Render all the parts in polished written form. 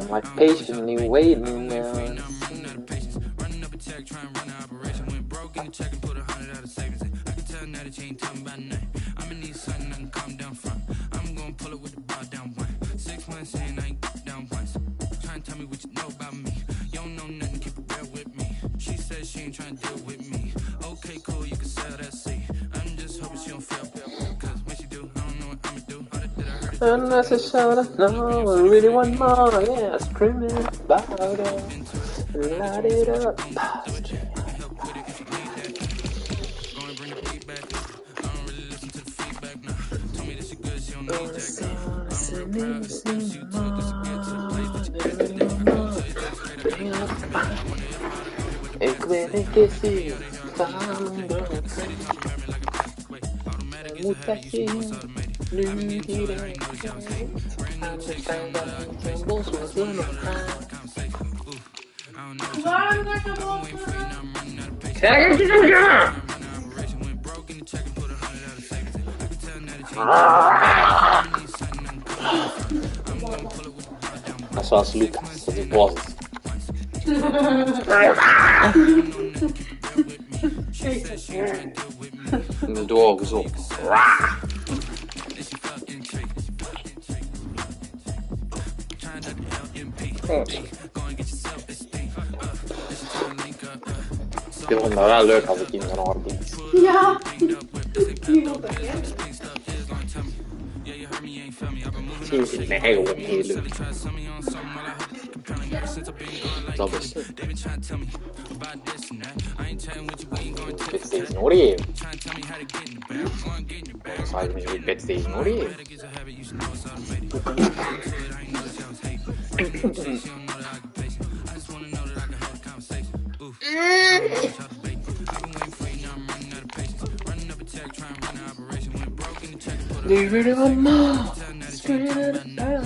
like patiently waiting now. Unnecessary, no, I really want more, yeah, screaming about it, light it up. Ik weet een kistje, samen door moet dat je nu hier aan de stijl van het bos was in het gaan. Kijk eens naar dat is zoals Lucas, dat is bos. Nu door zo. Ik vind het wel leuk als ik in een oor ben. Ja. Misschien vind ik mij gewoon heel leuk. Dat is het. Backstage Nori. Zou je niet backstage Nori? Leave it on more. Straight out of town.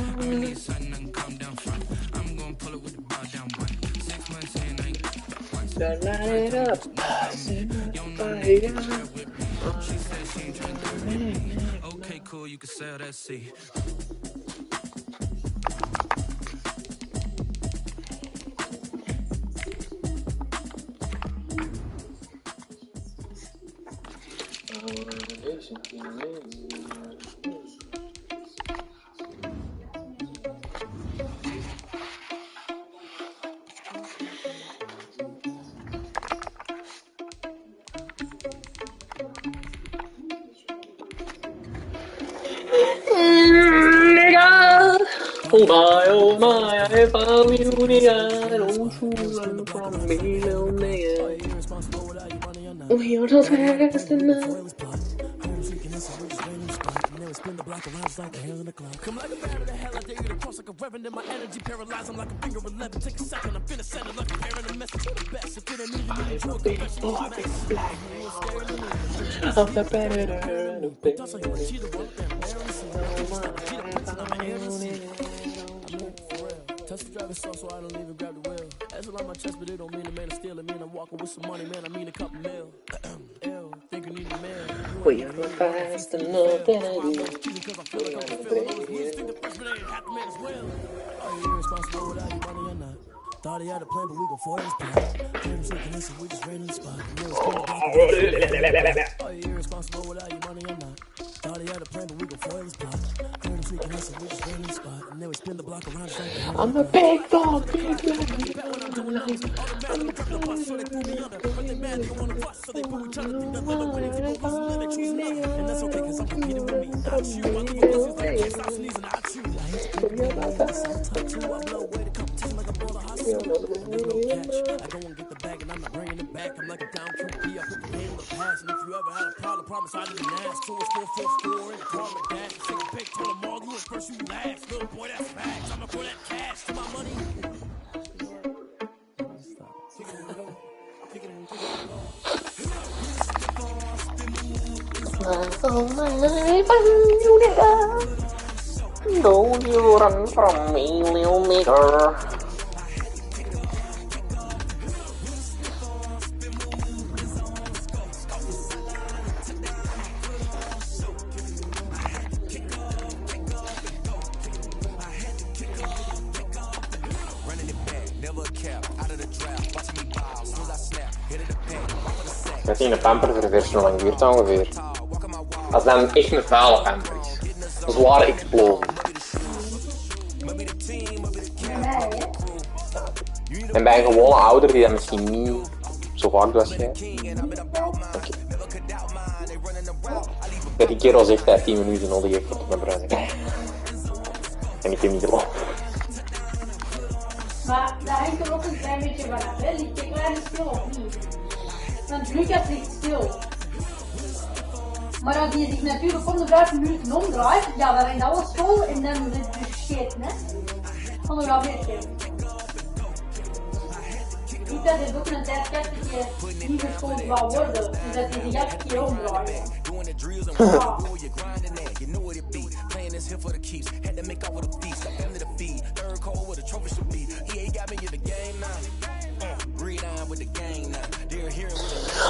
Light it up. Okay, cool, you can sell that seat. Oh my, I found you, nigga. Don't you run from me, little nigga. You're not fast enough. Spin the block around like the hell in the clock. Come like a bat of the hell, I dare you to cross like a reverend in my energy. Paralyze, I'm like a finger 11. Take a second, I'm finna send it like a hair in a message. You're the best, if you don't need me, you're a confession. I'm the predator, the best. Touch the driver's soul so I don't even grab the wheel. That's a lot on my chest, but it don't mean a man is stealing. Mean I'm walking with some money, man, I mean a couple mil. Ew, think you need a man. We are not fast enough, daddy. We are not irresponsible without your money or not. Thought he had a plan, but we go for his plan. Can't shake and listen, we just ran in the spot. Are you irresponsible without your money or not? Thought he had a plan, but we go for his plan. Can't shake and listen, we just ran in the spot. And then we spin the block around. I'm a big dog, big dog. And that's okay, cause I'm competing with me. Not you, I'm the business, I can't stop sneezing, I chew. I blow away the competition like a ball of hospital. I go and get the bag and I'm not bringing it back. I'm like a down QP, I put the hand on the pass. And if you ever had a problem, promise I didn't ask. So it's 444 in the car with that. Take a pic, tell them all you was first, you last. Little boy, that's facts. I'ma throw that cash to my money. Don't you run from me, little nigger. Dat in een pamperverversen, hoe lang duurt dat ongeveer? Als dat echt een vuile pamper is. Een zware explosie. En bij een gewone ouder die dat misschien niet zo vaak was, jij. Dat die kerel zegt dat hij 10 minuten nodig heeft voor te bruinen. En ik heb niet geloofd. Maar daar hangt er ook een klein beetje vanaf, hè? Ligt de kleine stil of niet? Want Lucas ligt stil. Maar als hij zich natuurlijk om de 5 minuten omdraait, ja, dan hangt alles vol en dan is het dus scheet, hè? Van nog wel weer Lucas heeft ook een tijd gehad dat je niet geschoold wou worden, dus dat hij zich elke keer omdraait. Ja.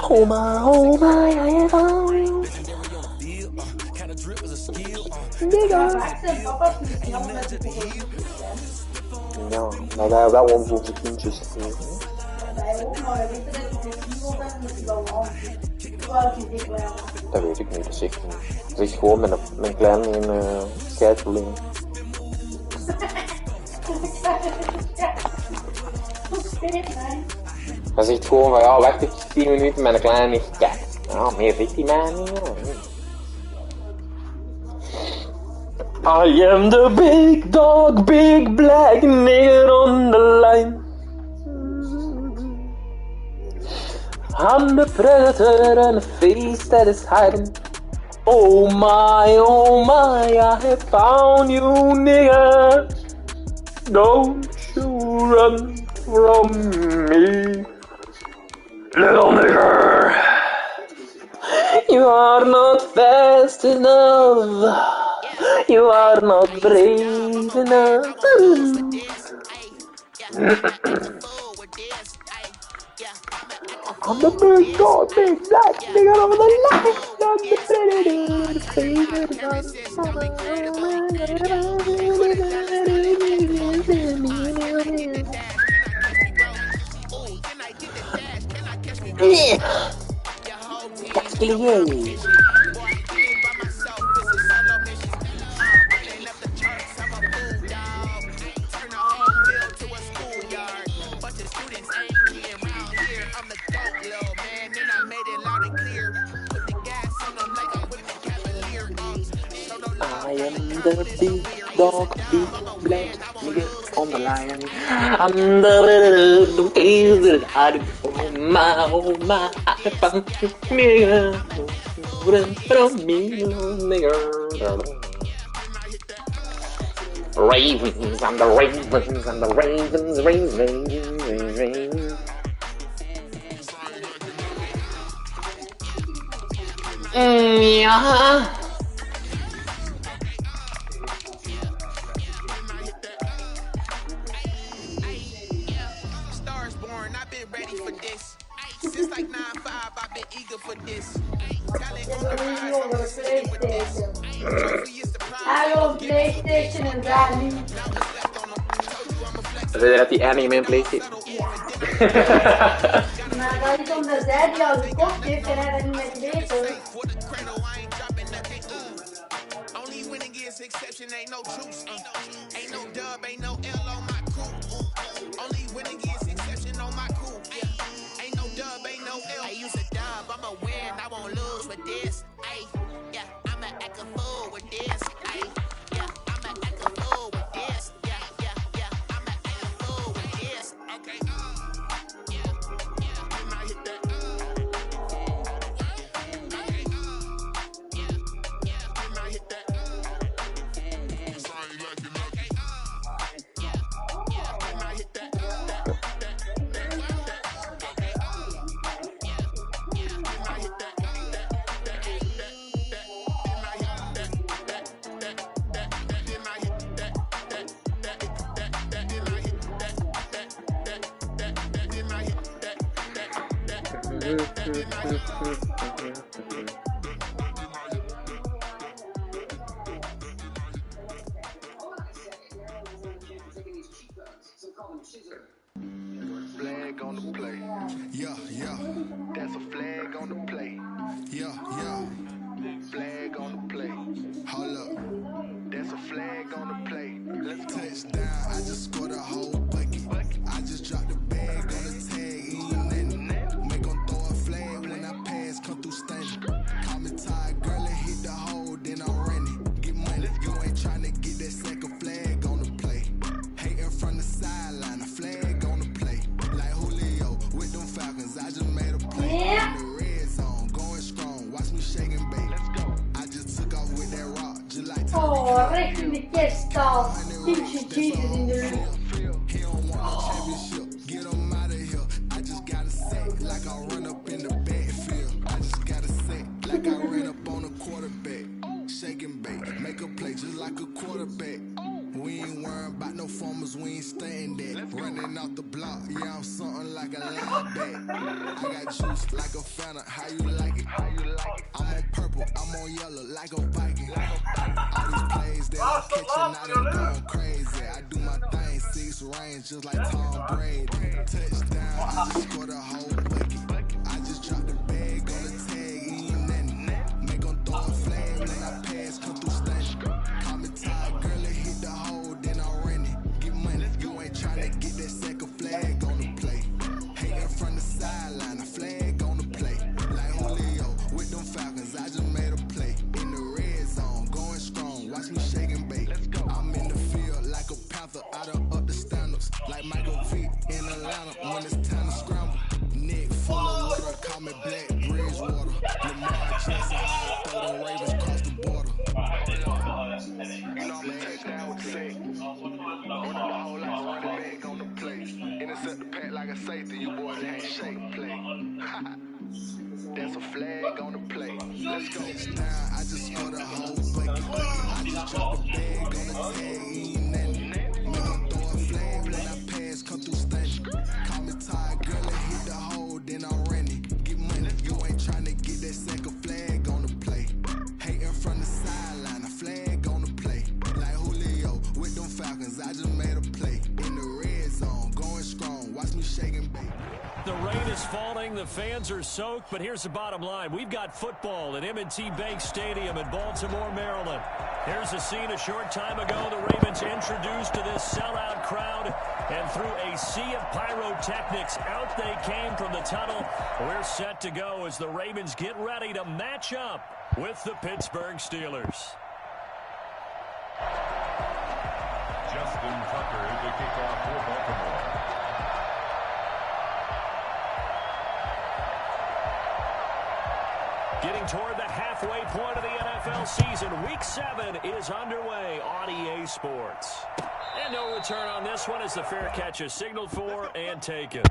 Oh my, I have found you. Ja, maar wij wel onze kindjes. Dat weet ik niet, dat zeg ik niet. Dat is gewoon met een klein scheidverling. Hij zegt gewoon van ja, wacht even 10 minuten met een kleine kijk. Ja, meer zegt die mij niet. I am the big dog, big black nigger on the line. I'm the predator and the face that is hiding. Oh my, I have found you, nigger. Don't you run from me, little nigger. You are not fast enough. You are not brave enough. I'm the big dog, big black nigga over the line. I'm the predator. I am the big dog, big black nigga on the line. I'm the oh my, I found you, nigga. Run from me, nigga. Ravens, I'm the ravens, I'm the ravens. Yeah. Since like 9-5, I've been eager for this. I love PlayStation en daar nu. Zei je dat die eindigen met een PlayStation? Ja. Maar dat is omdat zij die al gekocht heeft en hij dat niet meer weten. Only winning is exception, ain't no truce. Ain't no dub, ain't no L on my crew. Only winning is exception on my crew. Ain't no dub, ain't no L. I use a dub, I'ma win, I won't lose with this. Ay, yeah, I'ma act a fool with this. Ay, yeah, I'ma act a fool with this. Yeah, I'ma act a fool with this. Okay. Some call him Scissor. Flag on the play. Yeah, yeah. That's a flag on the play. Yeah, yeah. Flag on the play. Hold up. That's a flag on the play. Let's go. Touchdown. I just scored a whole bucket. I just dropped the bag on the tag. Ain't nothing. Make 'em throw a flag when I pass. Come through stunning. Call me tired, girl, and hit the hole. Then I'm running. Get money. You ain't trying to get that second flag on the play. Hating from the sideline. A flag on the play. Like Julio with them Falcons. I just made a play. In the red zone. Going strong. Watch me shake and bake. Let's go. I just took off with that rock. Just like Oh, recht in de kersttas. Tientje Jesus in de lucht. He don't want a championship. Get him out of here. I just gotta say, like I run up in the backfield. I just gotta say, like I ran up on a quarterback. Shake and bake, make a play just like a quarterback. We ain't worrying about no formers, we ain't staying there. Running off the block, yeah, I'm something like a linebacker. I got juice like a Fanta, how you like it? I'm on purple, I'm on yellow like a Viking. All these plays that I'm catching, I done gone crazy. I do my thing, 6 range just like Tom Brady. Touchdown, I just scored a whole bucket. I just dropped the bag on the tag, ain't nothing. Make 'em throw a flag when I pass, come through stunning. Call me tired, girl, and hit the hole, then I'm running. Get money, you ain't tryna get that second flag on the play. Hating from the sideline, a flag on the play. Like Julio with them Falcons, I just made a play. In the red zone, going strong, watch me shake and bake. I'm in the field like a panther, I done up the standards. Like Michael Vick in Atlanta when it's time to scramble. Neck full of water, call me Black Bridgewater. Lamar Jackson, how I throw them Ravens across the border. You know I'm a touchdown with the sack. Running the whole like a running back on the play. Intercept the pack like a safety, you boys ain't shake play. That's a flag on the play. Let's go. Touchdown, I just scored a whole bucket. I just dropped the bag on the tag, ain't nothing. Make 'em throw a flag when I pass, come through stunning. Call me tired, girl, and hit the hole, then I'm running. Get money, you ain't tryna get that second flag on the play. Hating from the sideline, a flag on the play. Like Julio with them Falcons, I just made a play. In the red zone, going strong, watch me shake and bake. The rain is falling, the fans are soaked, but here's the bottom line. We've got football at M&T Bank Stadium in Baltimore, Maryland. Here's a scene a short time ago. The Ravens introduced to this sellout crowd, and through a sea of pyrotechnics, out they came from the tunnel. We're set to go as the Ravens get ready to match up with the Pittsburgh Steelers. Justin Tucker to kick off for Baltimore. Getting toward the halfway point of the NFL season. Week 7 is underway on EA Sports. And no return on this one as the fair catch is signaled for and taken.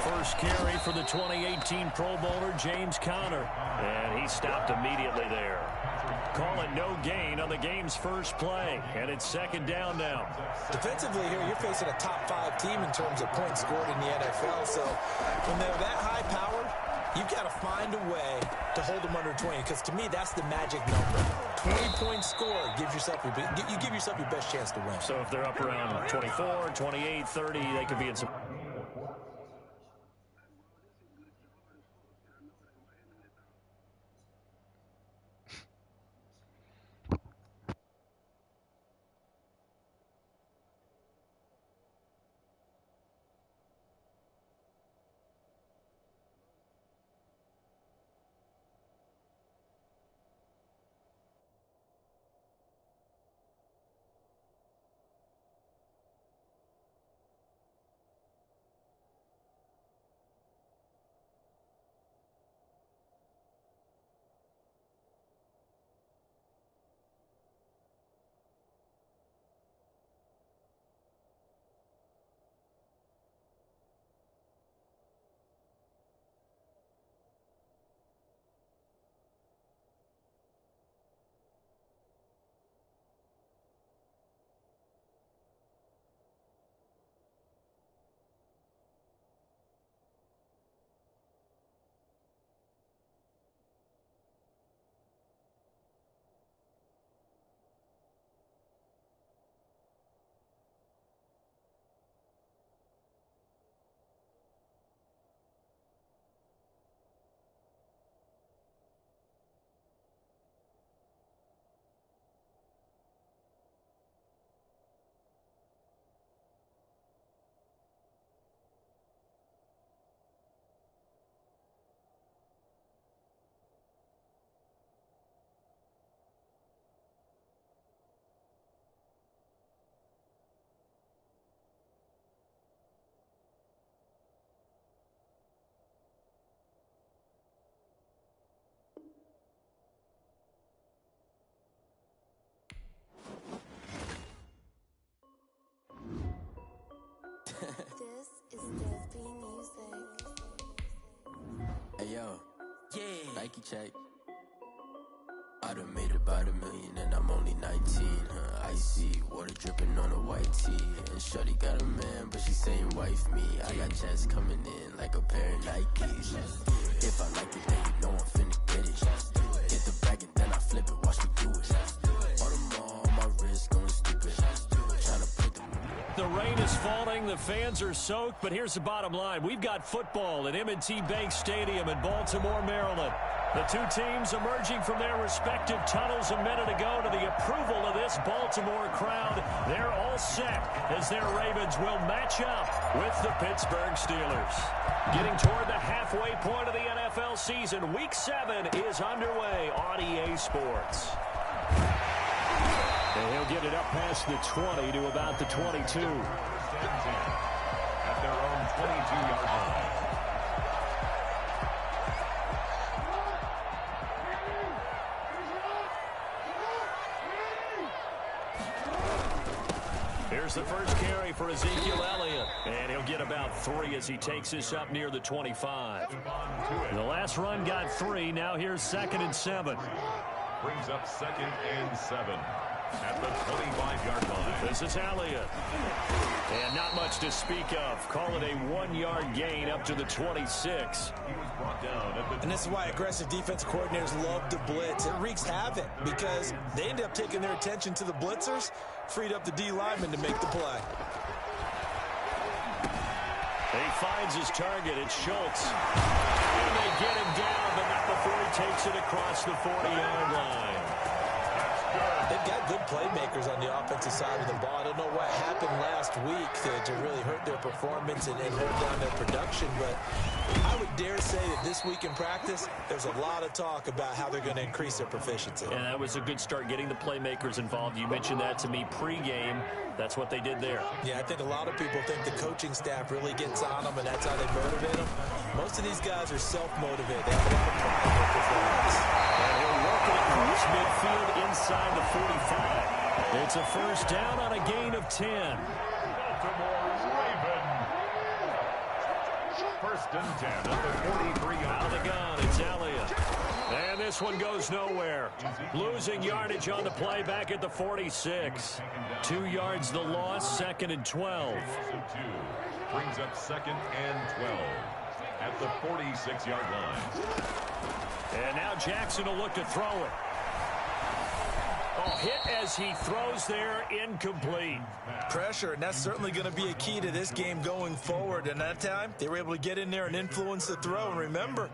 First carry for the 2018 Pro Bowler James Conner. And he stopped immediately there. Call it no gain on the game's first play. And it's second down now. Defensively here, you're facing a top 5 team in terms of points scored in the NFL. So when they're that high powered, you've got to find a way to hold them under 20. Because to me, that's the magic number. 20 points scored gives yourself you give yourself your best chance to win. So if they're up around 24, 28, 30, they could be in some... This is Desby Music. Hey yo, yeah, Nike check. I done made about $1 million and I'm only 19. Icy water dripping on a white tee. And shorty got a man, but she saying wife me. I got checks coming in like a pair of Nikes. If I like it, then you know I'm finna get it. Get the bag and then I flip it, watch me do it. All them all on my wrist going stupid. Tryna put them. The rain is falling, the fans are soaked, but here's the bottom line. We've got football at M&T Bank Stadium in Baltimore, Maryland. The two teams emerging from their respective tunnels a minute ago to the approval of this Baltimore crowd. They're all set as their Ravens will match up with the Pittsburgh Steelers. Getting toward the halfway point of the NFL season, Week 7 is underway on EA Sports. And he'll get it up past the 20 to about the 22. At their own 22-yard line. Here's the first carry for Ezekiel Elliott. And he'll get about 3 as he takes this up near the 25. The last run got 3. Now here's 2nd and 7. Brings up 2nd and 7. At the 25-yard line. This is Elliott. And not much to speak of. Call it a 1-yard gain up to the 26. He was brought down at the. And this is why aggressive defense coordinators love to blitz. It wreaks havoc because they end up taking their attention to the blitzers, freed up the D lineman to make the play. He finds his target. It's Schultz. And they get him down, but not before he takes it across the 40-yard line. They've got good playmakers on the offensive side of the ball. I don't know what happened last week to really hurt their performance and hold down their production, but I would dare say that this week in practice, there's a lot of talk about how they're going to increase their proficiency. And that was a good start, getting the playmakers involved. You mentioned that to me pregame. That's what they did there. Yeah, I think a lot of people think the coaching staff really gets on them, and that's how they motivate them. Most of these guys are self-motivated. They have a lot of pride in their performance. And he'll work it across midfield inside the 45. It's a first down on a gain of 10. Baltimore Ravens. First and 10 at the 43-yard line. Out of the gun, it's Elliott. And this one goes nowhere. Losing yardage on the play back at the 46. 2 yards the loss, 2nd and 12. Brings up 2nd and 12 at the 46-yard line. And now Jackson will look to throw it. Oh, hit as he throws there, incomplete. Pressure, and that's certainly going to be a key to this game going forward. And that time, they were able to get in there and influence the throw. And remember,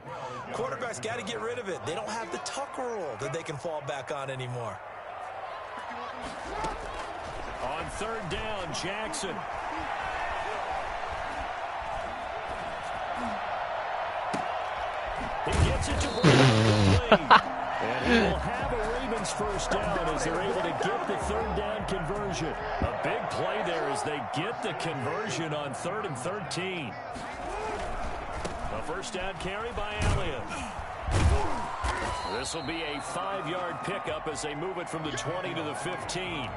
quarterbacks got to get rid of it. They don't have the Tucker rule that they can fall back on anymore. On 3rd down, Jackson. He gets it to Brady. And he will have a Ravens first down as they're able to get the 3rd down conversion. A big play there as they get the conversion on 3rd and 13. A first down carry by Elliott. This will be a 5-yard pickup as they move it from the 20 to the 15.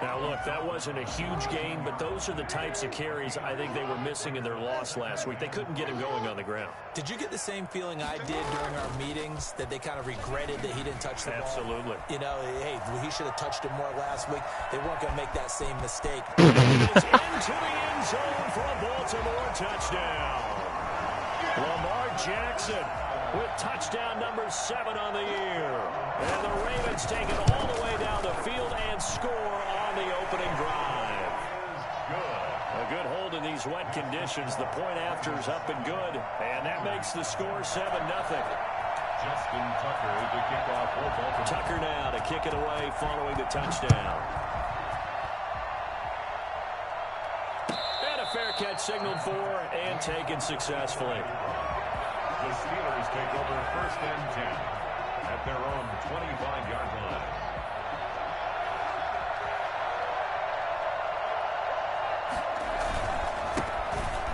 Now, look, that wasn't a huge gain, but those are the types of carries I think they were missing in their loss last week. They couldn't get him going on the ground. Did you get the same feeling I did during our meetings, that they kind of regretted that he didn't touch the ball? Absolutely. You know, hey, he should have touched it more last week. They weren't going to make that same mistake. It's into the end zone for a Baltimore touchdown. Lamar Jackson with touchdown number 7 on the year. And the Ravens take it all the way down the field and score on the opening drive. A good hold in these wet conditions. The point after is up and good. And that makes the score 7-0. Justin Tucker to kick off for Baltimore. Tucker now to kick it away following the touchdown. And a fair catch signaled for and taken successfully. The Steelers take over 1st and 10 at their own 25-yard line.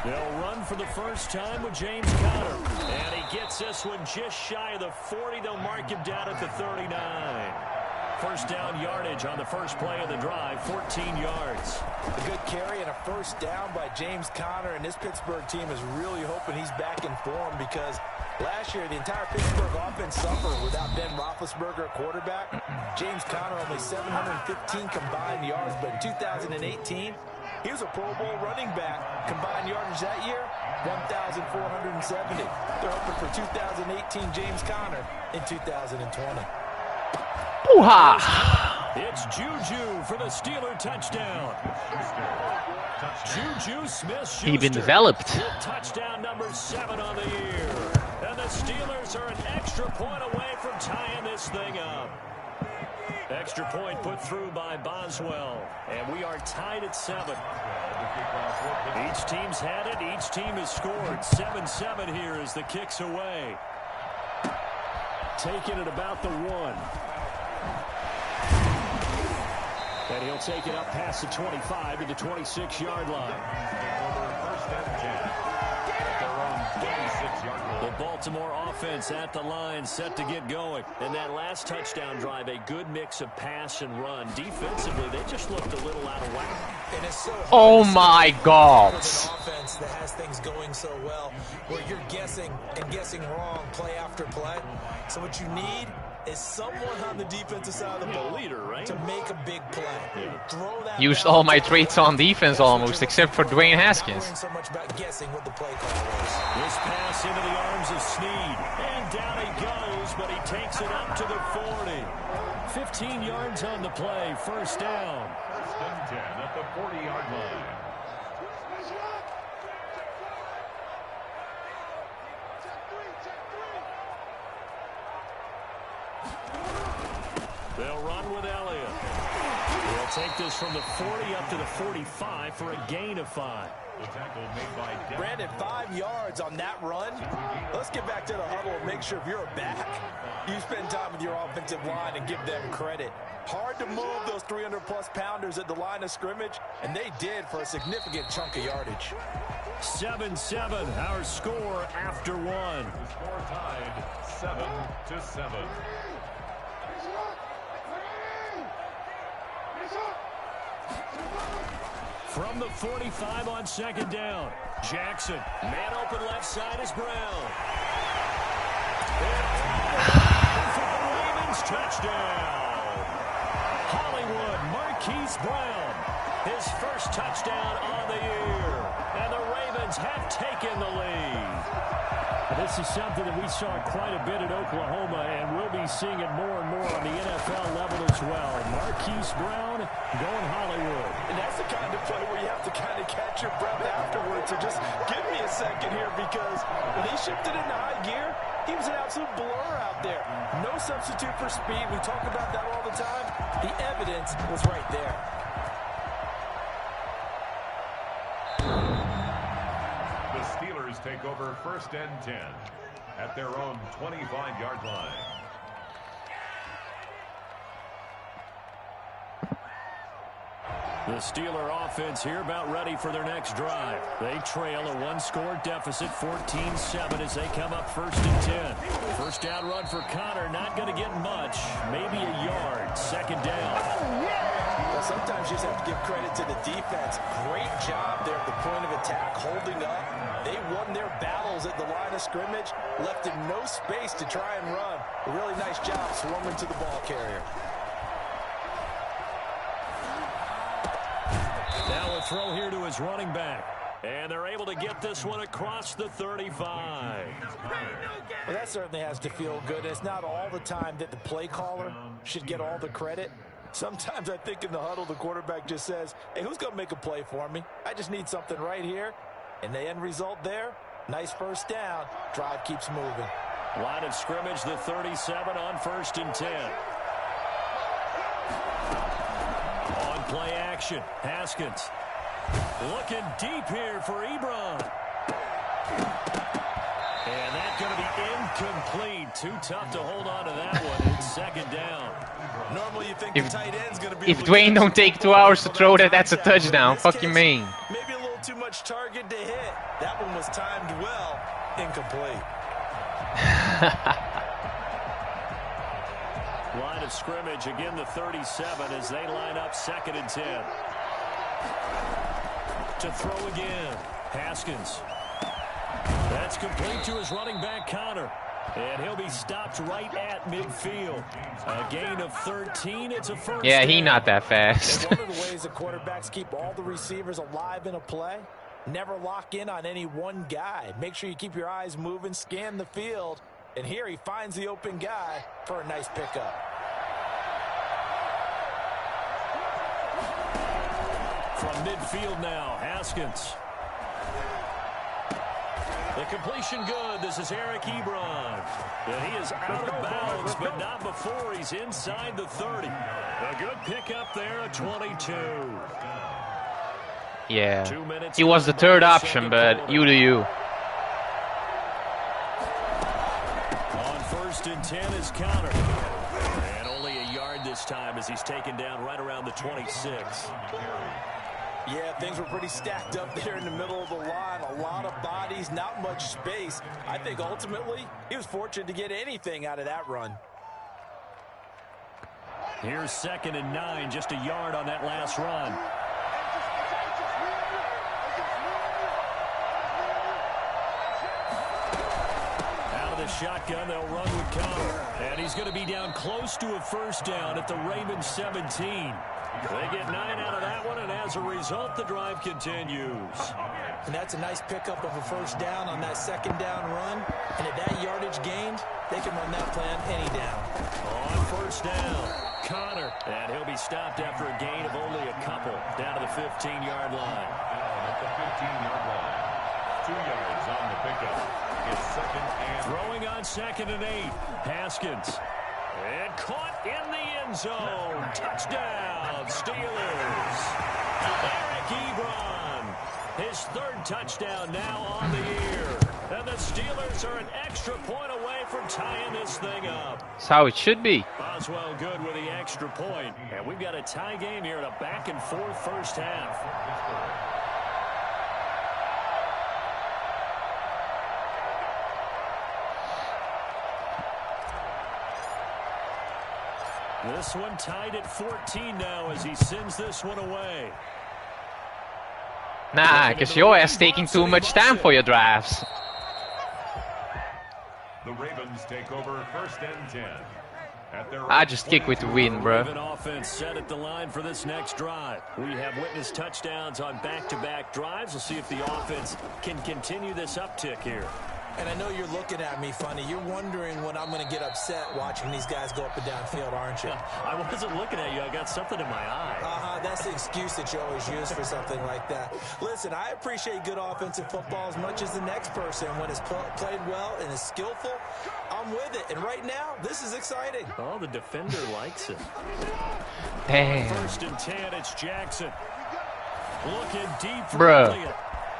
They'll run for the first time with James Conner. And he gets this one just shy of the 40. They'll mark him down at the 39. first down yardage on the first play of the drive, 14 yards. A good carry and a first down by James Conner, and this Pittsburgh team is really hoping he's back in form because last year the entire Pittsburgh offense suffered without Ben Roethlisberger at quarterback. James Conner only 715 combined yards, but in 2018, he was a Pro Bowl running back. Combined yardage that year, 1,470. They're hoping for 2018 James Conner in 2020. Ooh-ha! It's Juju for the Steeler touchdown. Juju Smith-Schuster. He's been developed. Touchdown number 7 on the year. And the Steelers are an extra point away from tying this thing up. Extra point put through by Boswell. And we are tied at 7. Each team's had it. Each team has scored. 7-7 here as the kick's away. Taking it about the 1. And he'll take it up past the 25 to the 26-yard line. The Baltimore offense at the line, set to get going. And that last touchdown drive, a good mix of pass and run. Defensively, they just looked a little out of whack. And it's so Oh my God! An offense that has things going so well, where you're guessing and guessing wrong play after play. So what you need is someone on the defensive side of the ball to make a big play. Throw that Used all my traits on defense almost, except for Dwayne Haskins. So much about guessing what the play call is. This pass into the arms of Snead, and down he goes, but he takes it up to the 40. 15 yards on the play, first down. First and 10 at the 40-yard line. They'll run with Elliott. They'll take this from the 40 up to the 45 for a gain of 5. The tackle made by Brandon, 5 yards on that run. Let's get back to the huddle and make sure if you're a back, you spend time with your offensive line and give them credit. Hard to move those 300-plus pounders at the line of scrimmage, and they did for a significant chunk of yardage. 7-7, our score after 1. The score tied 7-7. From the 45 on second down, Jackson. Man open left side is Brown. For the Ravens, touchdown. Hollywood, Marquise Brown. His first touchdown on the year. And the Ravens have taken the lead. This is something that we saw quite a bit at Oklahoma, and we'll be seeing it more and more on the NFL level as well. Marquise Brown going Hollywood. And that's the kind of play where you have to kind of catch your breath afterwards. So just give me a second here, because when he shifted into high gear, he was an absolute blur out there. No substitute for speed. We talk about that all the time. The evidence was right there. The Steelers take over first and 10 at their own 25-yard line. The Steeler offense here about ready for their next drive. They trail a one-score deficit, 14-7, as they come up first and 10. First down run for Conner, not going to get much, maybe a yard, second down. Well, sometimes you just have to give credit to the defense. Great job there at the point of attack, holding up. They won their battles at the line of scrimmage, left him no space to try and run. A really nice job swarming to the ball carrier. Now a throw here to his running back. And they're able to get this one across the 35. Well, that certainly has to feel good. It's not all the time that the play caller should get all the credit. Sometimes I think in the huddle, the quarterback just says, hey, who's going to make a play for me? I just need something right here. And the end result there, nice first down. Drive keeps moving. Line of scrimmage, the 37 on first and 10. On play action, Haskins. Looking deep here for Ebron. And that's going to be incomplete. Too tough to hold on to that one. It's second down. Normally you think the tight end's going to be If Dwayne don't take 2 hours to throw that, that's a touchdown. Fuck you mean? Maybe a little too much target to hit. That one was timed well. Incomplete. Line of scrimmage, again the 37 as they line up 2nd and 10. To throw again, Haskins. That's complete to his running back, Connor. And he'll be stopped right at midfield. A gain of 13. It's a first. Yeah, he not that fast. One of the ways the quarterbacks keep all the receivers alive in a play, never lock in on any one guy. Make sure you keep your eyes moving, scan the field. And here he finds the open guy for a nice pickup. From midfield now, Haskins. The completion good. This is Eric Ebron. And he is out of bounds, but not before he's inside the 30. A good pickup there at 22. Yeah, he was the third option, but you do you. On 1st and 10 is Connor. And only a yard this time as he's taken down right around the 26. Yeah, things were pretty stacked up there in the middle of the line. A lot of bodies, not much space. I think ultimately he was fortunate to get anything out of that run. Here's 2nd and 9, just a yard on that last run. Out of the shotgun, they'll run with Connor. And he's going to be down close to a first down at the Ravens 17. They get 9 out of that one, and as a result, the drive continues. And that's a nice pickup of a first down on that 2nd down run. And at that yardage gained, they can run that plan any down. On 1st down, Connor. And he'll be stopped after a gain of only a couple down to the 15-yard line. At the 15-yard line. 2 yards on the pickup. It's 2nd and... Throwing on 2nd and 8, Haskins. And caught in the end zone. Touchdown, Steelers. Eric Ebron. His 3rd touchdown now on the year. And the Steelers are an extra point away from tying this thing up. That's how it should be. Boswell good with the extra point. And we've got a tie game here in a back-and-forth first half. This one tied at 14 now as he sends this one away. Nah, because your ass taking too much time for your drives. The Ravens take over 1st and 10. I just kick with the wind, bro. Raven offense set at the line for this next drive. We have witnessed touchdowns on back-to-back drives. We'll see if the offense can continue this uptick here. And I know you're looking at me funny. You're wondering when I'm going to get upset watching these guys go up and down field, aren't you? I wasn't looking at you. I got something in my eye. That's the excuse that you always use for something like that. Listen, I appreciate good offensive football as much as the next person. When it's played well and is skillful, I'm with it. And right now, this is exciting. Oh, the defender likes it. Damn. 1st and 10, it's Jackson. Looking deep for Bruh. Elliott.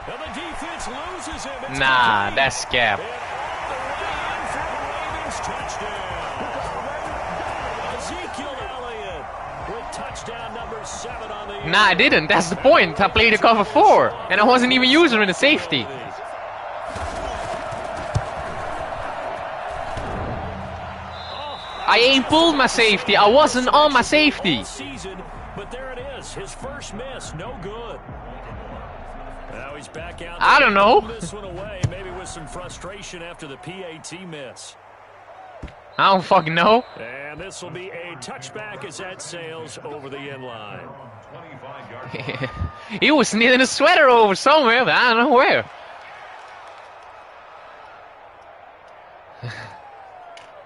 And the defense loses him. It's Nah, complete. that's cap. And all the way in for the Ravens touchdown. Ezekiel Elliott with touchdown number 7 on the year. Nah, I didn't. That's the point. I played a cover 4, and I wasn't even using the safety. I ain't pulled my safety. I wasn't on my safety. Season, but there it is. His first miss, no good. Now he's back out. I don't know. This one away, maybe with some frustration after the PAT miss. I don't fucking know. And this will be a touchback as that sails over the end line. He was knitting a sweater over somewhere, but I don't know where.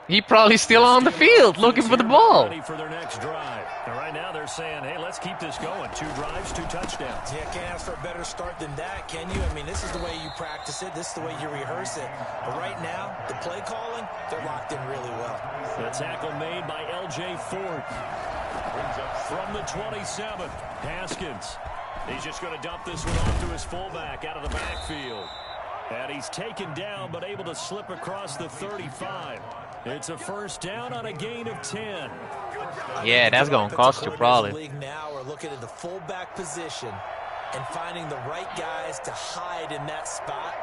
He probably still on the field looking for the ball. Ready for their next drive. And right now they're saying, hey, let's keep this going. 2 drives, 2 touchdowns. Yeah, can't ask for a better start than that, can you? I mean, this is the way you practice it. This is the way you rehearse it. But right now, the play calling, they're locked in really well. The tackle made by L.J. Ford. From the 27, Haskins. He's just going to dump this one off to his fullback out of the backfield. And he's taken down, but able to slip across the 35. It's a first down on a gain of 10. Yeah, that's going to cost you probably. League now are looking at the fullback position and finding the right guys to hide in that spot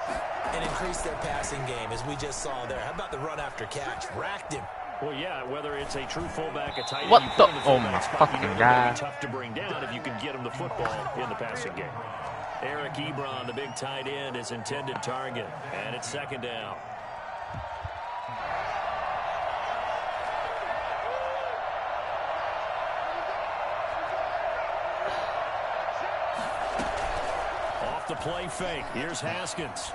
and increase their passing game, as we just saw there. How about the run after catch? Racked him. Well, yeah, whether it's a true fullback, a tight end, What the? the Oh my fucking God. Tough to bring down if you can get him the football in the passing game. Eric Ebron, the big tight end, is intended target, and it's second down. Off the play fake. Here's Haskins.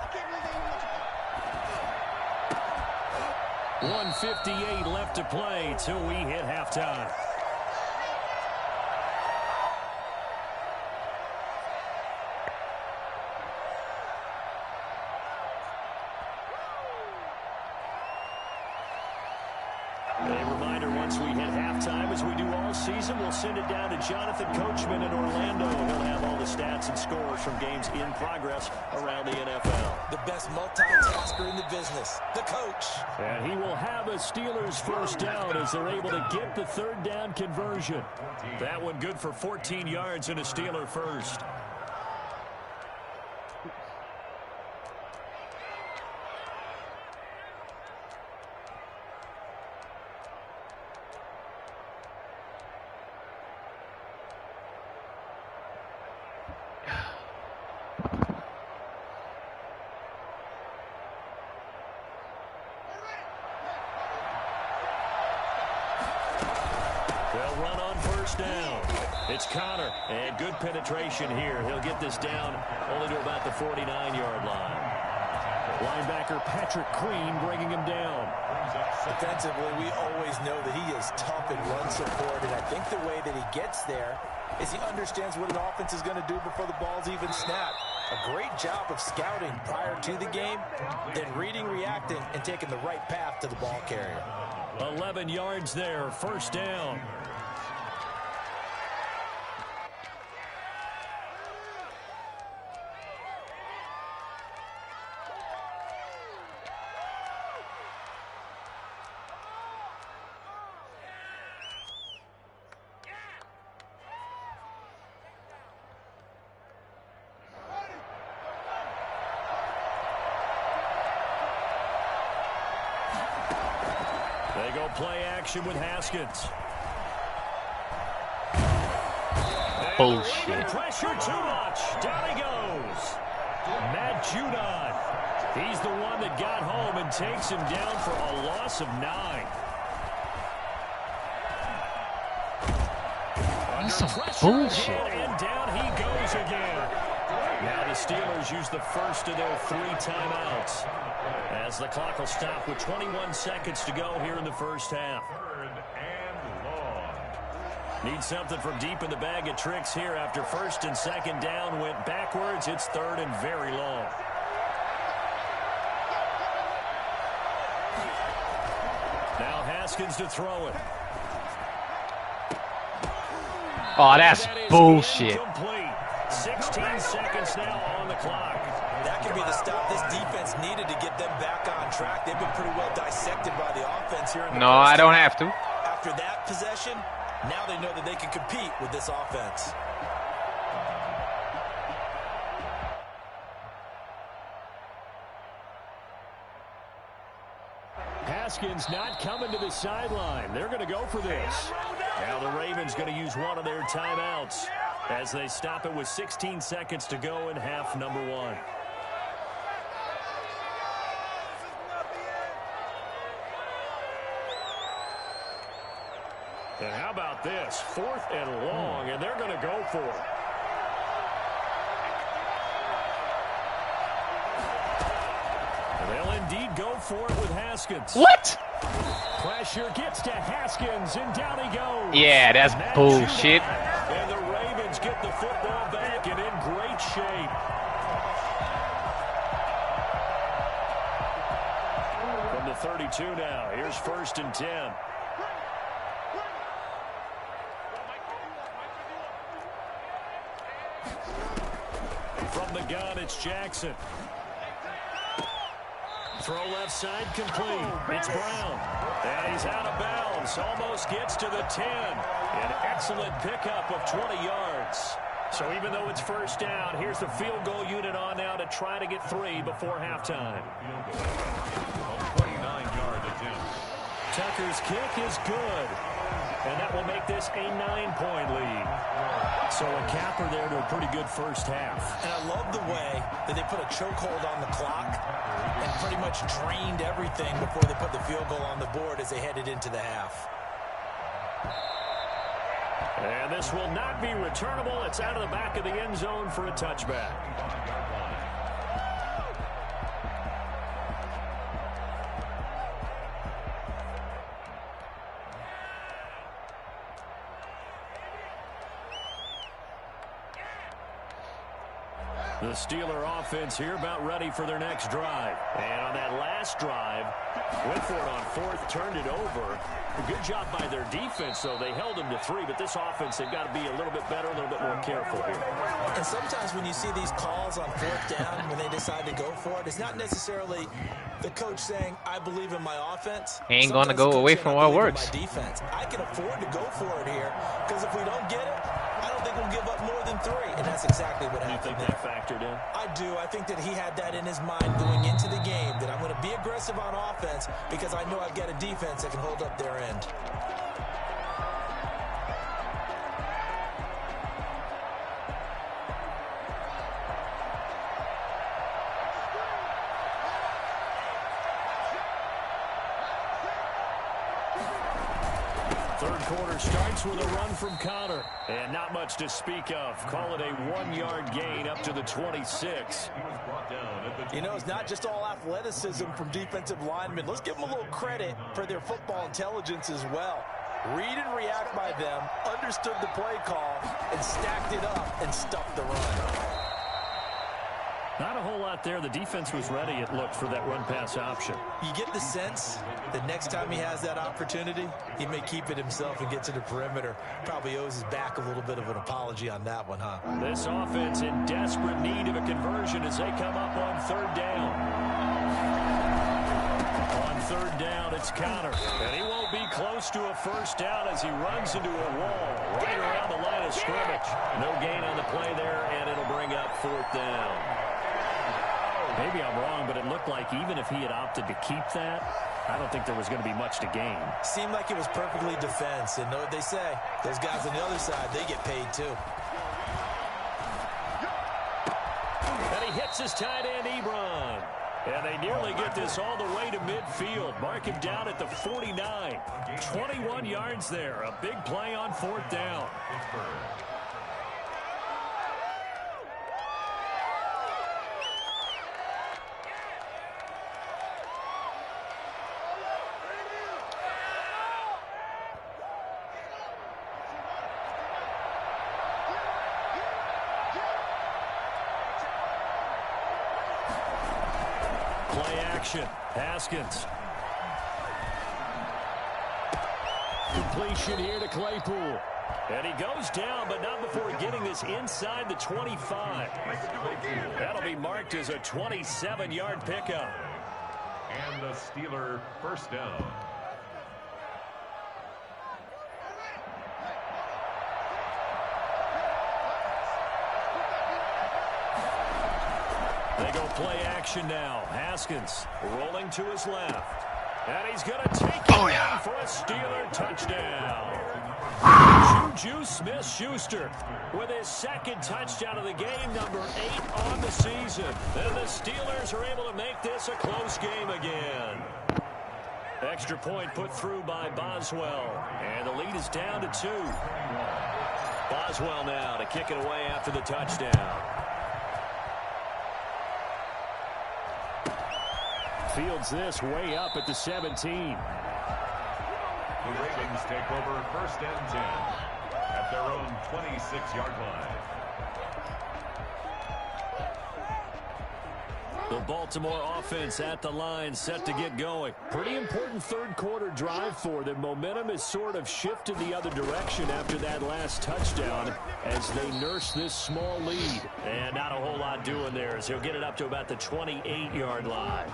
1:58 left to play till we hit halftime. A reminder, once we hit halftime, as we do all season, we'll send it down to Jonathan Coachman in Orlando. He'll have all the stats and scores from games in progress around the NFL. The best multitasker in the business, the coach. And he will have a Steelers first down as they're able to get the third down conversion. That one good for 14 yards and a Steeler first. They'll run on first down. It's Connor, and good penetration here. He'll get this down only to about the 49-yard line. Linebacker Patrick Queen bringing him down. Defensively, we always know that he is tough in run support, and I think the way that he gets there is he understands what an offense is going to do before the ball's even snapped. A great job of scouting prior to the game, then reading, reacting, and taking the right path to the ball carrier. 11 yards there, first down. They go play action with Haskins. Bullshit. Pressure too much. Down he goes. Matt Judon. He's the one that got home and takes him down for a loss of 9. That's some bullshit. And down he goes again. Now the Steelers use the first of their 3 timeouts, as the clock will stop with 21 seconds to go here in the first half. Need something from deep in the bag of tricks here after first and second down went backwards. It's third and very long. Now Haskins to throw it. Oh, that's bullshit. Complete. 16 seconds now on the clock. That could be the stop this defense needed to get them back on track. They've been pretty well dissected by the offense here. No, I don't have to. After that possession, now they know that they can compete with this offense. Haskins not coming to the sideline. They're going to go for this. Now the Ravens going to use one of their timeouts as they stop it with 16 seconds to go in half number 1. And how about this? 4th and long, and they're going to go for it. They'll indeed go for it with Haskins. What? Pressure gets to Haskins, and down he goes. Yeah, that's bullshit. And the Ravens get the football back and in great shape. From the 32 now, here's 1st and 10. From the gun, it's Jackson. Throw left side complete. It's Brown. And he's out of bounds. Almost gets to the 10. An excellent pickup of 20 yards. So even though it's first down, here's the field goal unit on now to try to get 3 before halftime. 29-yard attempt. Tucker's kick is good. And that will make this a 9-point lead. So a capper there to a pretty good first half. And I love the way that they put a chokehold on the clock and pretty much drained everything before they put the field goal on the board as they headed into the half. And this will not be returnable. It's out of the back of the end zone for a touchback. The Steeler offense here about ready for their next drive. And on that last drive, went for it on fourth, turned it over. A good job by their defense, though. They held them to 3, but this offense, they've got to be a little bit better, a little bit more careful here. And sometimes when you see these calls on fourth down, when they decide to go for it, it's not necessarily the coach saying, I believe in my offense. He ain't going to go away from our words. Defense. I can afford to go for it here, because if we don't get it, I don't think we'll give up more than 3. And that's exactly what happened. You think that factored in? I do. I think that he had that in his mind going into the game, that I'm going to be aggressive on offense because I know I've got a defense that can hold up their end. Third quarter starts with a run from Connor. And not much to speak of. Call it a 1-yard gain up to the 26. You know, it's not just all athleticism from defensive linemen. Let's give them a little credit for their football intelligence as well. Read and react by them, understood the play call, and stacked it up and stuffed the run. Not a whole lot there. The defense was ready, it looked, for that run-pass option. You get the sense that next time he has that opportunity, he may keep it himself and get to the perimeter. Probably owes his back a little bit of an apology on that one, huh? This offense in desperate need of a conversion as they come up on third down. On third down, it's Connor. And he won't be close to a first down as he runs into a wall right around the line of scrimmage. No gain on the play there, and it'll bring up fourth down. Maybe I'm wrong, but it looked like even if he had opted to keep that, I don't think there was going to be much to gain. Seemed like it was perfectly defense. And know what they say? Those guys on the other side, they get paid too. And he hits his tight end, Ebron. And they nearly get this all the way to midfield. Mark him down at the 49. 21 yards there. A big play on fourth down. Play action. Haskins. Completion here to Claypool. And he goes down, but not before getting this inside the 25. That'll be marked as a 27-yard pickup. And the Steeler first down. They go play action now. Haskins rolling to his left. And he's going to take it for a Steeler touchdown. Juju Smith-Schuster with his second touchdown of the game, number 8 on the season. And the Steelers are able to make this a close game again. Extra point put through by Boswell. And the lead is down to 2. Boswell now to kick it away after the touchdown. Fields this way up at the 17. The Ravens take over first and 10 at their own 26-yard line. The Baltimore offense at the line, set to get going. Pretty important third quarter drive for them. Momentum has sort of shifted the other direction after that last touchdown as they nurse this small lead. And not a whole lot doing there as he'll get it up to about the 28-yard line.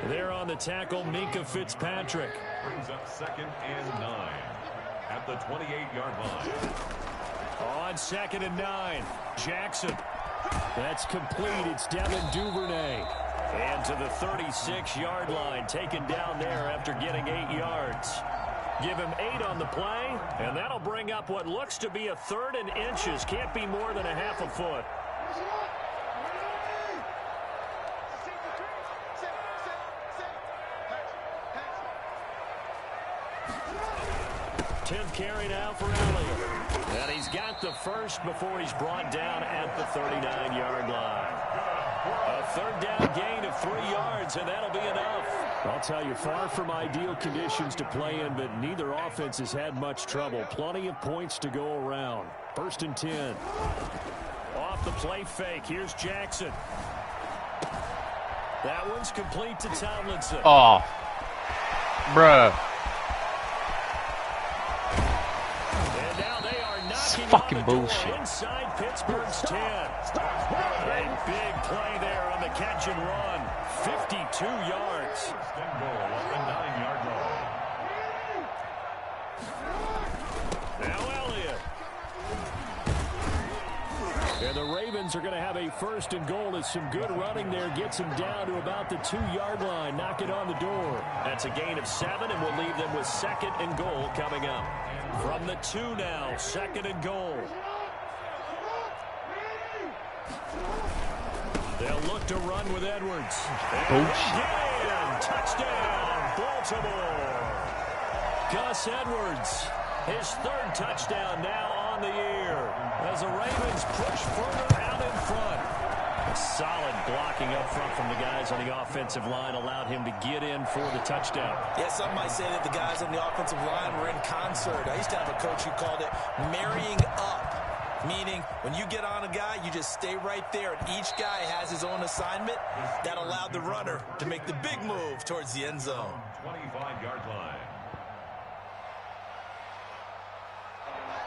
There on the tackle, Minkah Fitzpatrick. Brings up second and 9 at the 28-yard line. On second and 9, Jackson. That's complete. It's Devin Duvernay. And to the 36-yard line, taken down there after getting 8 yards. Give him 8 on the play, and that'll bring up what looks to be a 3rd and inches. Can't be more than a half a foot. 10th carry now for Elliott. And he's got the first before he's brought down at the 39-yard line. A 3rd down gain of 3 yards, and that'll be enough. I'll tell you, far from ideal conditions to play in, but neither offense has had much trouble. Plenty of points to go around. 1st and 10. Off the play fake. Here's Jackson. That one's complete to Tomlinson. Oh, bruh. And now they are knocking fucking on the door bullshit. inside Pittsburgh's 10. A big play there on the catch and run. 52 yards. Now Elliott. And the Ravens are going to have a 1st and goal as some good running there gets him down to about the 2-yard line. Knock it on the door. That's a gain of 7, and we'll leave them with 2nd and goal coming up. From the 2 now, 2nd and goal. They'll look to run with Edwards. And again, touchdown, Baltimore. Gus Edwards, his 3rd touchdown now on the year as the Ravens push further out in front. A solid blocking up front from the guys on the offensive line allowed him to get in for the touchdown. Yeah, some might say that the guys on the offensive line were in concert. I used to have a coach who called it marrying up. Meaning, when you get on a guy, you just stay right there, and each guy has his own assignment. That allowed the runner to make the big move towards the end zone. 25-yard line.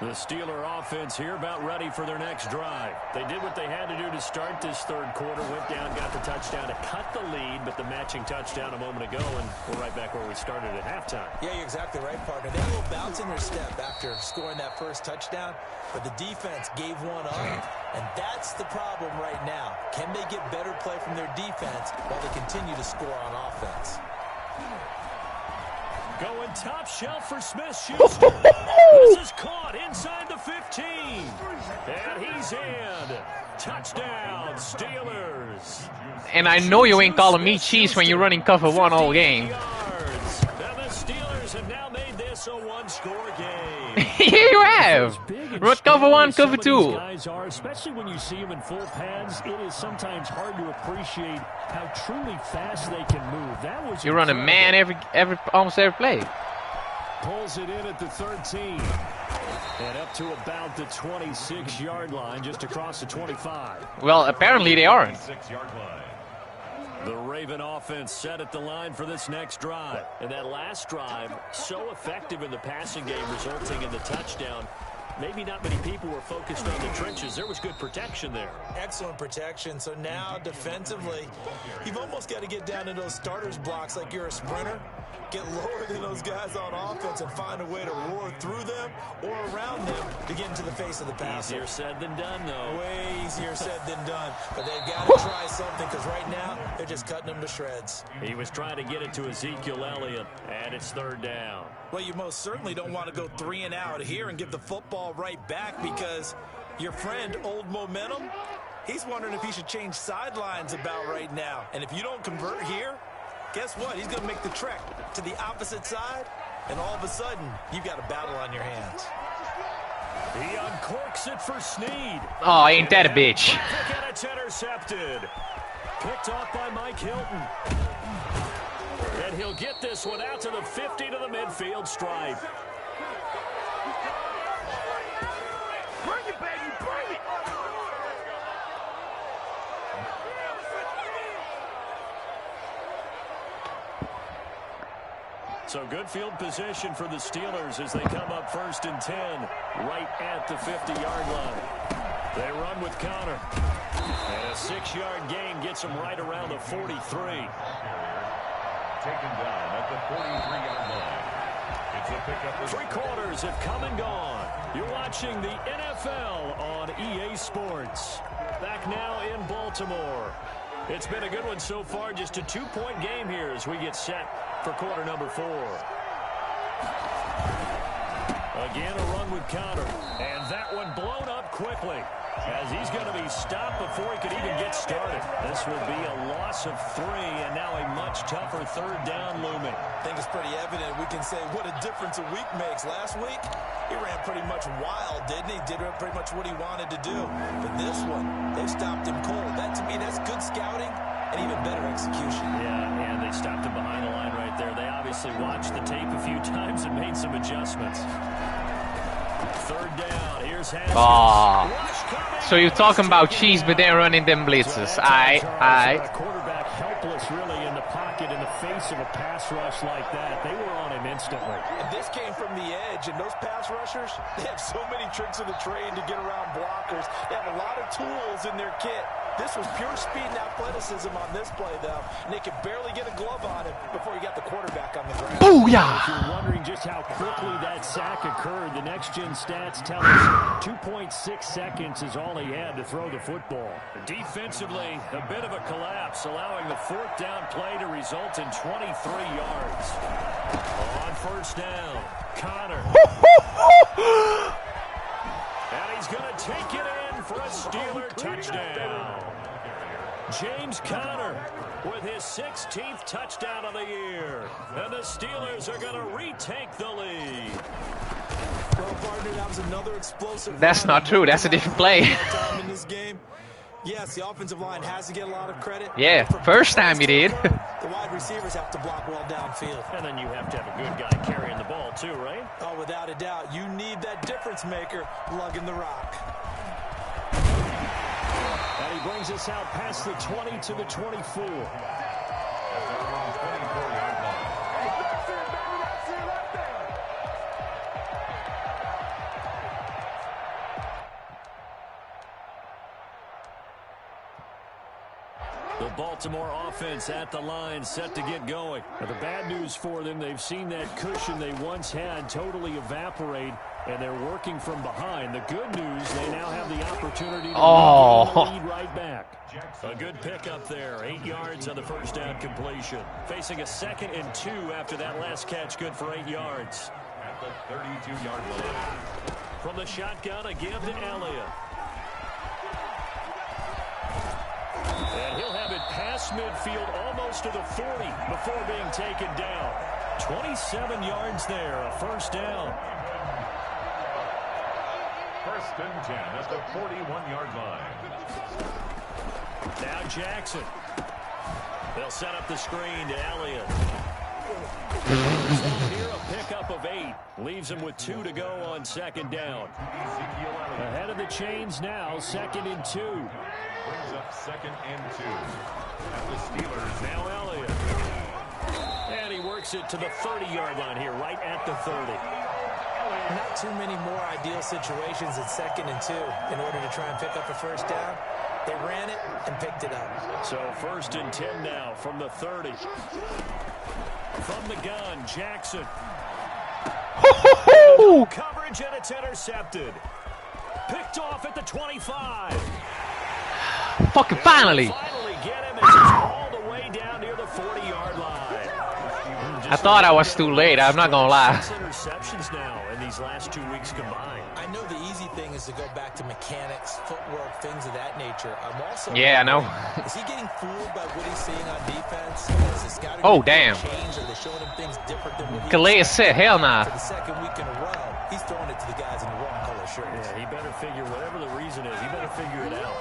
The Steeler offense here about ready for their next drive. They did what they had to do to start this 3rd quarter, went down, got the touchdown to cut the lead, but the matching touchdown a moment ago, and we're right back where we started at halftime. Yeah, you're exactly right, partner. They had a little bounce in their step after scoring that 1st touchdown, but the defense gave one up, and that's the problem right now. Can they get better play from their defense while they continue to score on offense? Going top shelf for Smith-Schuster. This is caught inside the 15. And he's in. Touchdown, Steelers. And I know you ain't calling me cheese when you're running cover 1 all game. Yards. And the Steelers have now made this a 1-score game. Here you have. Run cover 1, cover 2. Guys are, especially when you see them in full pads, it is sometimes hard to appreciate how truly fast they can move. That was You run a man almost every play. Pulls it in at the 13. And up to about the 26-yard line, just across the 25. Well, apparently they aren't. 6-yard line. The Raven offense set at the line for this next drive. And that last drive, so effective in the passing game, resulting in the touchdown. Maybe not many people were focused on the trenches. There was good protection there. Excellent protection. So now, defensively, you've almost got to get down to those starters blocks like you're a sprinter. Get lower than those guys on offense and find a way to roar through them or around them to get into the face of the passer. Easier said than done, though. Way easier said than done. But they've got to try something because right now they're just cutting them to shreds. He was trying to get it to Ezekiel Elliott, and it's 3rd down. Well, you most certainly don't want to go 3 and out here and give the football right back because your friend, Old Momentum, he's wondering if he should change sidelines about right now. And if you don't convert here, guess what? He's going to make the trek to the opposite side, and all of a sudden, you've got a battle on your hands. He uncorks it for Snead. Oh, ain't that a bitch? And it's intercepted. Picked off by Mike Hilton. And he'll get this one out to the 50 to the midfield stripe. Bring it, baby, bring it! So good field position for the Steelers as they come up 1st and 10, right at the 50-yard line. They run with Connor. And a 6-yard gain gets them right around the 43. Taken down at the 43-yard line. It's a pickup. 3 quarters have come and gone. You're watching the NFL on EA Sports. Back now in Baltimore. It's been a good one so far. Just a 2-point game here as we get set for quarter number 4. Again, a run with Connor. And that one blown up quickly as he's going to be stopped before he could even get started. This will be a loss of 3 and now a much tougher 3rd down looming. I think it's pretty evident. We can say what a difference a week makes. Last week, he ran pretty much wild, didn't he? Did pretty much what he wanted to do. But this one, they stopped him cold. That, to me, that's good scouting and even better execution. Yeah, and they stopped him behind the line right there. They obviously watched the tape a few times and made some adjustments. 3rd down. Here's Haskins. Oh. So you're talking about cheese, but they're running them blitzes. Quarterback helpless, really, in the pocket in the face of a pass rush like that. They were on him instantly. And this came from the edge, and those pass rushers, they have so many tricks of the trade to get around blockers. They have a lot of tools in their kit. This was pure speed and athleticism on this play, though. And they could barely get a glove on him before he got the quarterback on the ground. Oh, yeah. If you're wondering just how quickly that sack occurred, the next-gen stats tell us 2.6 seconds is all he had to throw the football. Defensively, a bit of a collapse, allowing the 4th down play to result in 23 yards. On 1st down, Connor. And he's going to take it in for a Steeler touchdown. James Conner with his 16th touchdown of the year. And the Steelers are going to retake the lead. Well, partner, that was another explosive. That's not true. That's a different play. In this game. Yes, the offensive line has to get a lot of credit. Yeah, first time you did. The wide receivers have to block well downfield. And then you have to have a good guy carrying the ball too, right? Oh, without a doubt. You need that difference maker lugging the rock. And he brings us out past the 20 to the 24. The Baltimore offense at the line, set to get going. Now, the bad news for them, they've seen that cushion they once had totally evaporate, and they're working from behind. The good news, they now have the opportunity to lead right back. A good pickup there, 8 yards on the 1st down completion. Facing a 2nd and 2 after that last catch, good for 8 yards. At the 32-yard line. From the shotgun, a give to Elliott. And he'll have it past midfield almost to the 40 before being taken down. 27 yards there, a 1st down. 1st and 10 at the 41-yard line. Now Jackson. They'll set up the screen to Elliott. Here a pickup of 8. Leaves him with 2 to go on 2nd down. Ahead of the chains now, 2nd and 2. Brings up 2nd and 2. At the Steelers. Now Elliott. And he works it to the 30-yard line here, right at the 30. Not too many more ideal situations at 2nd and 2 in order to try and pick up a 1st down. They ran it and picked it up. So 1st and 10 now from the 30. From the gun, Jackson. Coverage, and it's intercepted. Picked off at the 25. Fucking finally. Finally get him as he's all the way down near the 40-yard line. I thought I was too late. I'm not going to lie. 6 interceptions now in these last 2 weeks combined. I know the easy thing is to go back to mechanics, footwork, things of that nature. I'm also I know. Is he getting fooled by what he's seeing on defense? Is the scouting damn. change? Are they showing him things different than what he Calais said, hell nah. For the 2nd week in a row, he's throwing it to the guys in the wrong color shirts. Yeah, he better figure, whatever the reason is, he better figure it out.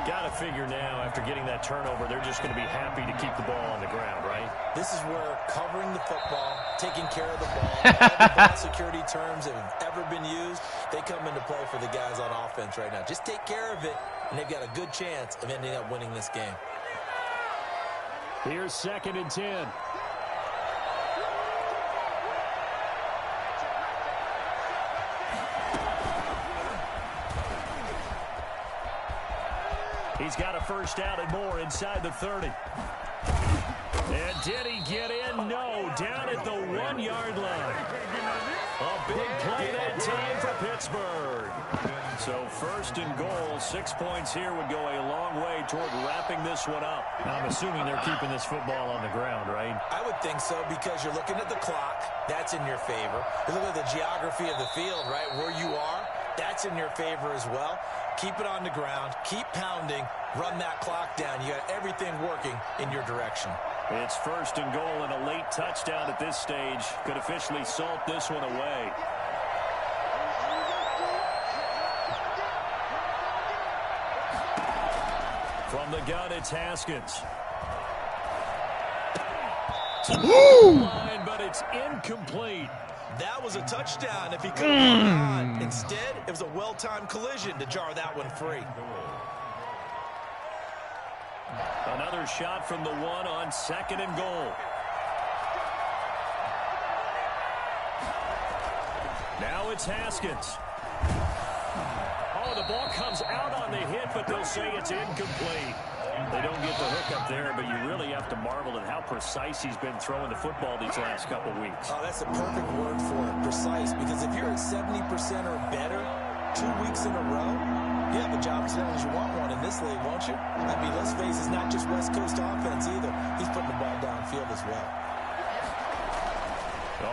Got to figure now, after getting that turnover, they're just going to be happy to keep the ball on the ground, right? This is where covering the football, taking care of the ball, all the ball security terms that have ever been used, they come into play for the guys on offense right now. Just take care of it, and they've got a good chance of ending up winning this game. Here's 2nd and 10. He's got a 1st down and more inside the 30. And did he get in? No, down at the 1-yard line. A big play that time for Pittsburgh. So first and goal, 6 points here would go a long way toward wrapping this one up. Now, I'm assuming they're keeping this football on the ground, right? I would think so, because you're looking at the clock. That's in your favor. You look at the geography of the field, right, where you are. That's in your favor as well. Keep it on the ground. Keep pounding. Run that clock down. You got everything working in your direction. It's first and goal, and a late touchdown at this stage could officially salt this one away. From the gun, it's Haskins. To the line, but it's incomplete. That was a touchdown if he could have gone on. Instead, it was a well-timed collision to jar that one free. Another shot from the one on second and goal. Now it's Haskins. Oh, the ball comes out on the hit, but they'll say it's incomplete. They don't get the hook up there, but you really have to marvel at how precise he's been throwing the football these last couple weeks. Oh, that's a perfect word for it, precise, because if you're at 70% or better 2 weeks in a row, you have a job as long as you want one in this league, won't you? I mean, let's face it, it's not just West Coast offense either. He's putting the ball downfield as well.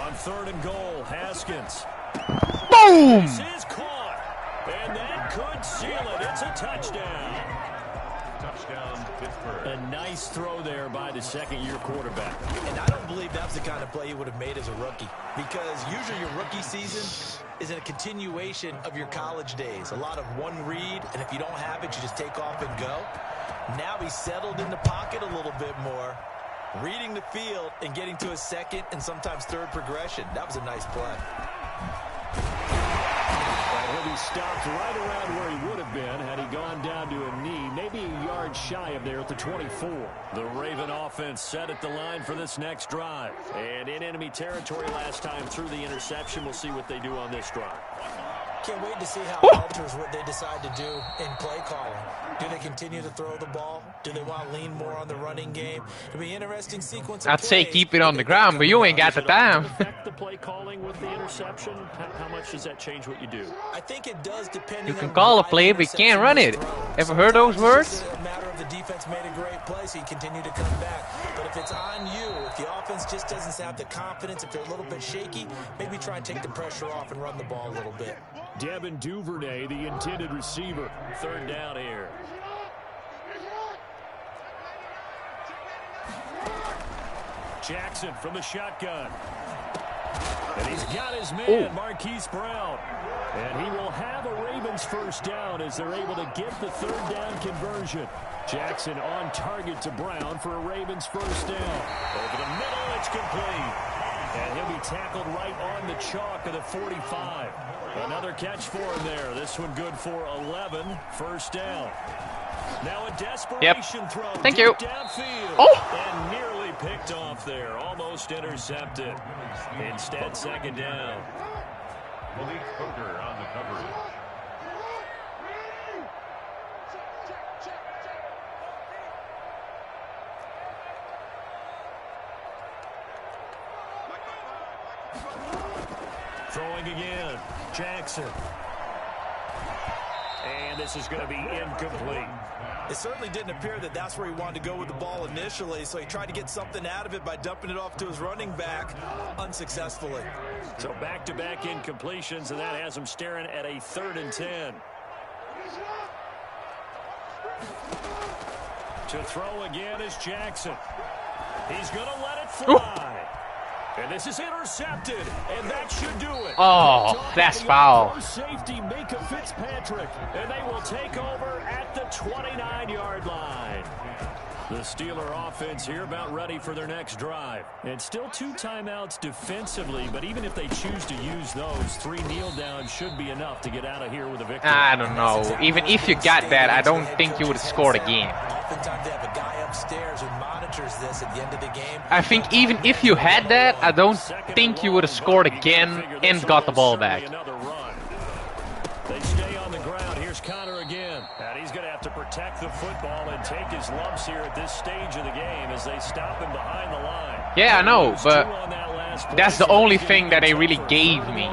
On third and goal, Haskins. Boom! This is caught, and that could seal it. It's a touchdown. Touchdown, Pittsburgh. A nice throw there by the second-year quarterback. And I don't believe that's the kind of play he would have made as a rookie, because usually your rookie season is a continuation of your college days. A lot of one read, and if you don't have it, you just take off and go. Now he's settled in the pocket a little bit more, reading the field and getting to a second and sometimes third progression. That was a nice play. He'll be stopped right around where he would have been had he gone down to a knee, maybe a yard shy of there at the 24. The Raven offense set at the line for this next drive. And in enemy territory last time through the interception. We'll see what they do on this drive. Can't wait to see how it alters what they decide to do in play calling. Do they continue to throw the ball? Do they want to lean more on the running game? It'll be an interesting sequence of I'd say plays. keep it on the ground, but you ain't got the time. Affect the play calling with the interception? How much does that change what you do? I think it does, depending You can on call a why play, the but you can't interception run was it. thrown. Ever heard those Sometimes words? it's just a matter of the defense made a great play, so you continue to come back. But if it's on you, if the offense just doesn't have the confidence, if they're a little bit shaky, maybe try and take the pressure off and run the ball a little bit. Devin Duvernay, the intended receiver. Third down here. Jackson from the shotgun. And he's got his man, Marquise Brown. And he will have a Ravens first down as they're able to get the third down conversion. Jackson on target to Brown for a Ravens first down. Over the middle, it's complete. And he'll be tackled right on the chalk of the 45. Another catch for him there. This one good for 11. First down. Now a desperation throw. Thank you. Downfield. And nearly picked off there. Almost intercepted. Instead, second down. Malik Hooker on the coverage. Throwing again. Jackson. And this is going to be incomplete. It certainly didn't appear that that's where he wanted to go with the ball initially, so he tried to get something out of it by dumping it off to his running back unsuccessfully. So back-to-back incompletions, and that has him staring at a 3rd and 10. To throw again is Jackson. He's going to let it fly. And this is intercepted, and that should do it. Oh, that's foul. Safety Micah Fitzpatrick, and they will take over at the 29-yard line. The Steeler offense here about ready for their next drive. And still 2 timeouts defensively, but even if they choose to use those, 3 kneel downs should be enough to get out of here with a victory. I don't know. Even if you got that, I don't think you would have scored again. Oftentimes they have a guy upstairs who monitors this at the end of the game. I think even if you had that, I don't think you would have scored again and got the ball back. They stay on the ground. Here's Connor again. And he's going to have to protect the football and take his lumps here at this stage of the game as they stop him behind the line. Yeah, I know, but that's the only thing that they really gave me.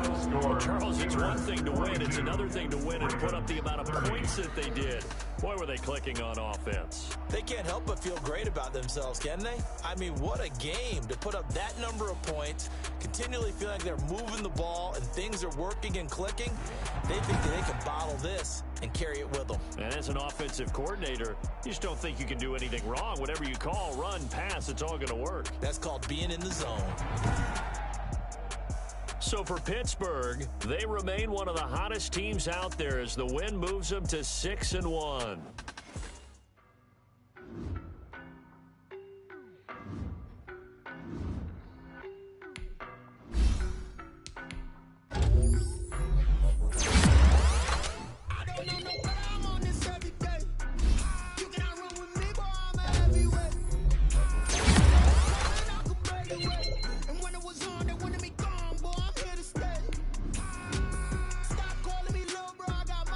The score. Charles, it's one thing to win. It's another thing to win and put up the amount of points that they did. Boy, were they clicking on offense. They can't help but feel great about themselves, can they? I mean, what a game to put up that number of points, continually feel like they're moving the ball and things are working and clicking. They think that they can bottle this and carry it with them. And as an offensive coordinator, you just don't think you can do anything wrong. Whatever you call, run, pass, it's all going to work. That's called being in the zone. So for Pittsburgh, they remain one of the hottest teams out there as the win moves them to 6-1.